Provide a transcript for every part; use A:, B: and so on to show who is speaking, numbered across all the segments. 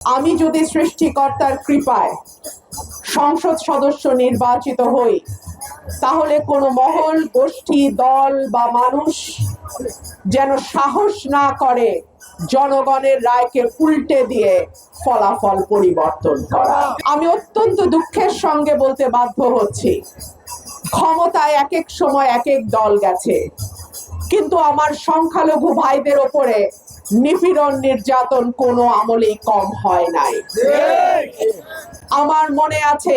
A: আমি যদি সৃষ্টিকর্তার কৃপায় সংসদ সদস্য নির্বাচিত হই, তাহলে কোনো মহল, গোষ্ঠী, দল বা মানুষ যেন সাহস না করে জনগণের রায়কে উল্টে দিয়ে ফলাফল পরিবর্তন করা। আমি অত্যন্ত দুঃখের সঙ্গে বলতে বাধ্য হচ্ছি, ক্ষমতায় এক এক সময় এক এক দল গেছে, কিন্তু আমার সংখ্যালঘু ভাইদের ওপরে নিপীড়ন, নির্যাতন কোনো আমলেই কম হয় নাই। আমার মনে আছে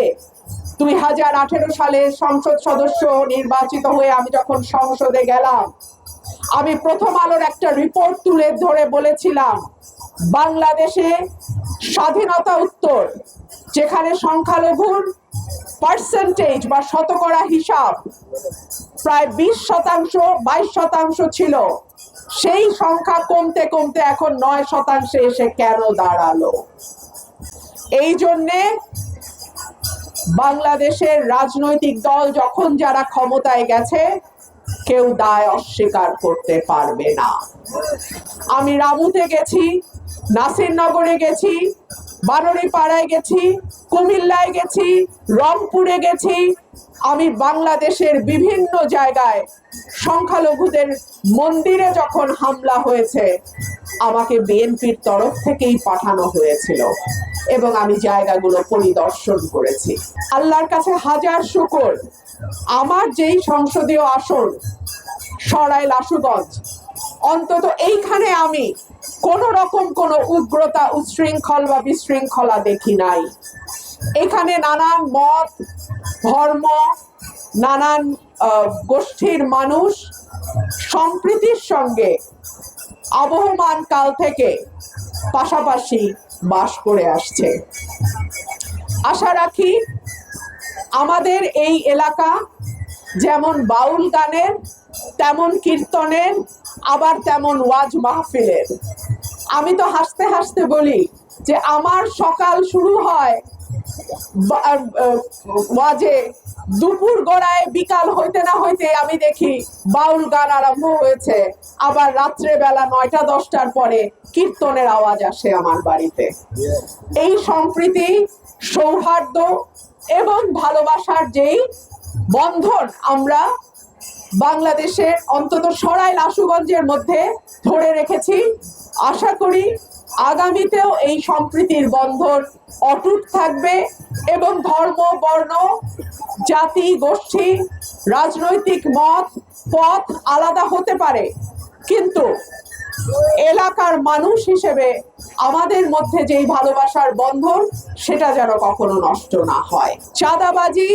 A: 2018 সালে সংসদ সদস্য নির্বাচিত হয়ে আমি যখন সংসদে গেলাম, আমি প্রথম আলোর একটা রিপোর্ট তুলে ধরে বলেছিলাম, বাংলাদেশে স্বাধীনতা উত্তর যেখানে সংখ্যালঘুর পার্সেন্টেজ বা শতকরা হিসাব প্রায় 20% ছিল, সেই সংখ্যা কমতে কমতে এখন 9% এসে কেন দাঁড়ালো? এই জন্যে বাংলাদেশের রাজনৈতিক দল যখন যারা ক্ষমতায় গেছে, কেউ দায় অস্বীকার করতে পারবে না। আমি রামুতে গেছি, নাসিরনগরে গেছি, বানরিপাড়ায় গেছি, কুমিল্লায় গেছি, রংপুরে গেছি। আমি বাংলাদেশের বিভিন্ন জায়গায় সংখ্যালঘুদের মন্দিরে যখন হামলা হয়েছে, আমাকে বিএনপির তরফ থেকেই পাঠানো হয়েছিল এবং আমি জায়গাগুলো পরিদর্শন করেছি। আল্লাহর কাছে হাজার শুকর, আমার যেই সংসদীয় আসন সরাইল আশুগঞ্জ, অন্তত এইখানে আমি কোন রকম কোনো উগ্রতা, উচ্ছৃঙ্খল বা বিশৃঙ্খলা দেখি নাই। এখানে নানান মত, ধর্ম, নানান গোষ্ঠীর মানুষ সম্প্রীতির সঙ্গে আবহমান কাল থেকে পাশাপাশি বাস করে আসছে। আশা রাখি আমাদের এই এলাকা যেমন বাউল গানের, তেমন কীর্তনের, আবার তেমন ওয়াজ মাহফিলের। আমি তো হাসতে হাসতে বলি যে আমার সকাল শুরু হয় ওয়াজে, দুপুর গড়ায় বিকাল হইতে না হইতে আমি দেখি বাউল গান আরম্ভ হয়েছে, আবার রাত্রে বেলা 9টা-10টার পরে কীর্তনের আওয়াজ আসে আমার বাড়িতে। এই সম্প্রীতি, সৌহার্দ্য এবং ভালোবাসার যেই বন্ধন আমরা বাংলাদেশের অন্তত সরাইল আশুগঞ্জের মধ্যে ধরে রেখেছি, আশা করি আগামীতেও এই সম্প্রীতির বন্ধন অটুট থাকবে এবং ধর্ম, বর্ণ, জাতি, গোষ্ঠী, রাজনৈতিক মত, পথ আলাদা হতে পারে, কিন্তু এলাকার মানুষ হিসেবে আমাদের মধ্যে যেই ভালোবাসার বন্ধন, সেটা যেন কখনো নষ্ট না হয়। চাঁদাবাজি,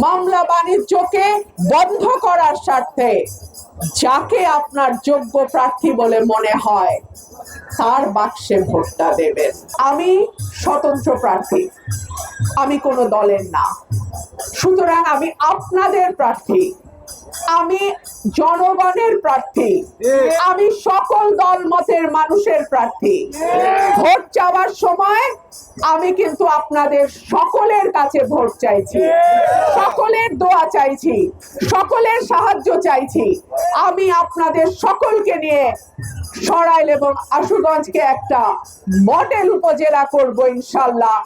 A: মামলা বাণিজ্যকে বন্ধ করার স্বার্থে যাকে আপনার যোগ্য প্রার্থী বলে মনে হয় তার বাক্সে ভোটটা দেবেন। আমি স্বতন্ত্র প্রার্থী, আমি কোনো দলের না, সুতরাং আমি আপনাদের প্রার্থী, আমি জনগণের প্রার্থী, আমি সকল দল মতের মানুষের প্রার্থী। ভোট চাওয়ার সময় আমি কিন্তু আপনাদের সকলের কাছে ভোট চাইছি, সকলের দোয়া চাইছি, সকলের সাহায্য চাইছি। আমি আপনাদের সকলকে নিয়ে সরাইল এবং আশুগঞ্জকে একটা মডেল উপজেলা করব ইনশাল্লাহ।